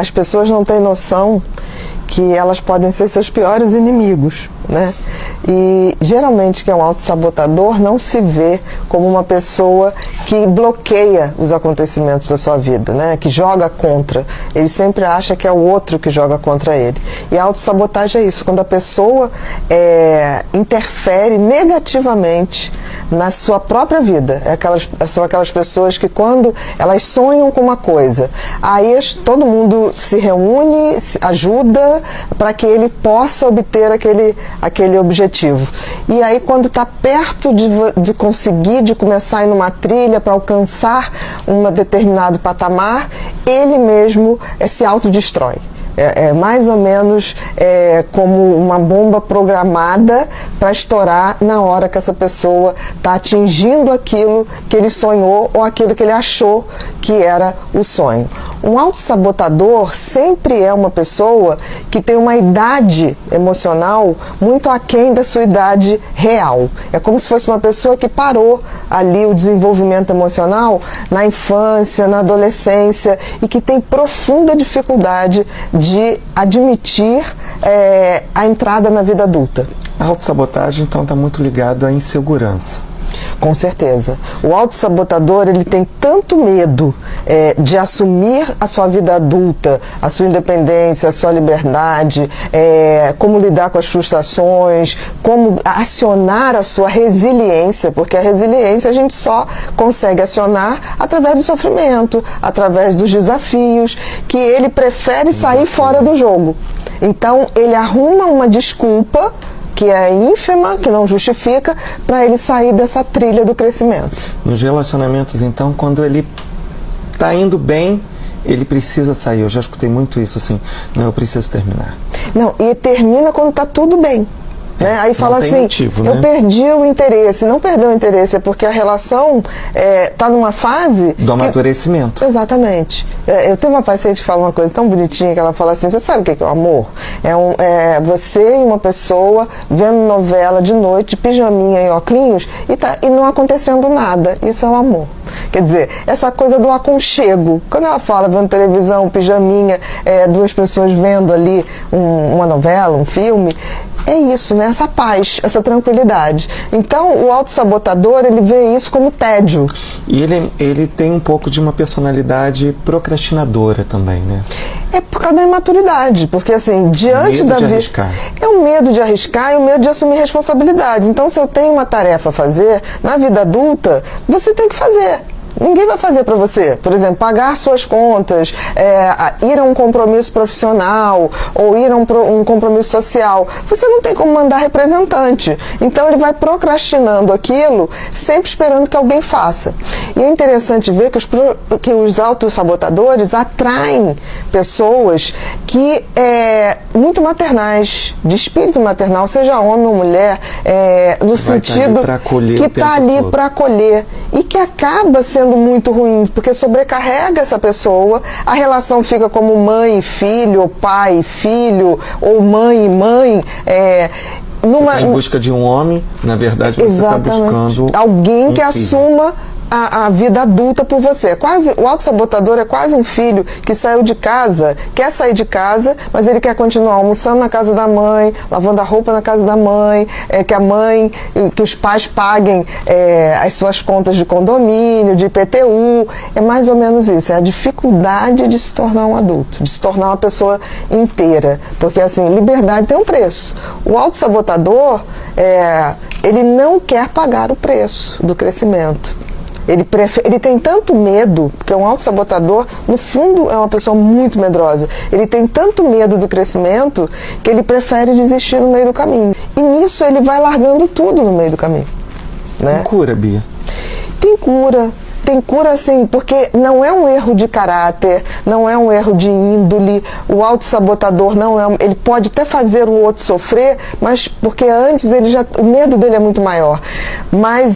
as pessoas não têm noção que elas podem ser seus piores inimigos, né? E geralmente quem é um autossabotador não se vê como uma pessoa que bloqueia os acontecimentos da sua vida, né? Que joga contra. Ele sempre acha que é o outro que joga contra ele. E a autossabotagem é isso, quando a pessoa interfere negativamente na sua própria vida. São aquelas pessoas que quando elas sonham com uma coisa, aí todo mundo se reúne, se ajuda para que ele possa obter aquele objetivo. E aí quando está perto de conseguir, de começar a ir numa trilha para alcançar um determinado patamar, ele mesmo se autodestrói. É mais ou menos como uma bomba programada para estourar na hora que essa pessoa está atingindo aquilo que ele sonhou ou aquilo que ele achou que era o sonho. Um autossabotador sempre é uma pessoa que tem uma idade emocional muito aquém da sua idade real. É como se fosse uma pessoa que parou ali o desenvolvimento emocional na infância, na adolescência e que tem profunda dificuldade de admitir a entrada na vida adulta. A autossabotagem, então, está muito ligada à insegurança. Com certeza. O autossabotador, ele tem tanto medo de assumir a sua vida adulta, a sua independência, a sua liberdade, como lidar com as frustrações, como acionar a sua resiliência, porque a resiliência a gente só consegue acionar através do sofrimento, através dos desafios, que ele prefere sair fora do jogo. Então, ele arruma uma desculpa que é ínfima, que não justifica, para ele sair dessa trilha do crescimento. Nos relacionamentos, então, quando ele está indo bem, ele precisa sair. Eu já escutei muito isso, assim, não, eu preciso terminar. Não, e termina quando está tudo bem. Né? Aí fala assim, motivo, eu perdi o interesse. Não perdeu o interesse, é porque a relação está numa fase... do amadurecimento. Exatamente. Eu tenho uma paciente que fala uma coisa tão bonitinha, que ela fala assim, você sabe o que é o amor? Você e uma pessoa vendo novela de noite, de pijaminha e óculos, e não acontecendo nada. Isso é o amor. Quer dizer, essa coisa do aconchego. Quando ela fala vendo televisão, pijaminha, duas pessoas vendo ali uma novela, um filme... É isso, né? Essa paz, essa tranquilidade. Então, o autossabotador, ele vê isso como tédio. E ele tem um pouco de uma personalidade procrastinadora também, né? É por causa da imaturidade, porque assim, diante da vida... É o medo de arriscar e o medo de assumir responsabilidade. Então, se eu tenho uma tarefa a fazer, na vida adulta, você tem que fazer. Ninguém vai fazer para você. Por exemplo, pagar suas contas, ir a um compromisso profissional ou ir a um compromisso social. Você não tem como mandar representante. Então ele vai procrastinando aquilo, sempre esperando que alguém faça. E é interessante ver que os autossabotadores atraem pessoas que muito maternais, de espírito maternal, seja homem ou mulher, no sentido que está ali para acolher e que acaba sendo muito ruim, porque sobrecarrega essa pessoa, a relação fica como mãe e filho, ou pai e filho, ou mãe e mãe, em busca de um homem, na verdade você está buscando alguém que assuma a vida adulta por você. O autossabotador é quase um filho que saiu de casa, quer sair de casa, mas ele quer continuar almoçando na casa da mãe, lavando a roupa na casa da mãe, que os pais paguem as suas contas de condomínio, de IPTU. É mais ou menos isso, é a dificuldade de se tornar um adulto, de se tornar uma pessoa inteira. Porque assim, liberdade tem um preço. O autossabotador, ele não quer pagar o preço do crescimento. Ele tem tanto medo, porque um autossabotador, no fundo, é uma pessoa muito medrosa. Ele tem tanto medo do crescimento que ele prefere desistir no meio do caminho. E nisso ele vai largando tudo no meio do caminho. Né? Tem cura, Bia? Tem cura. Tem cura, assim, porque não é um erro de caráter, não é um erro de índole. O autossabotador ele pode até fazer o outro sofrer, mas porque antes o medo dele é muito maior. Mas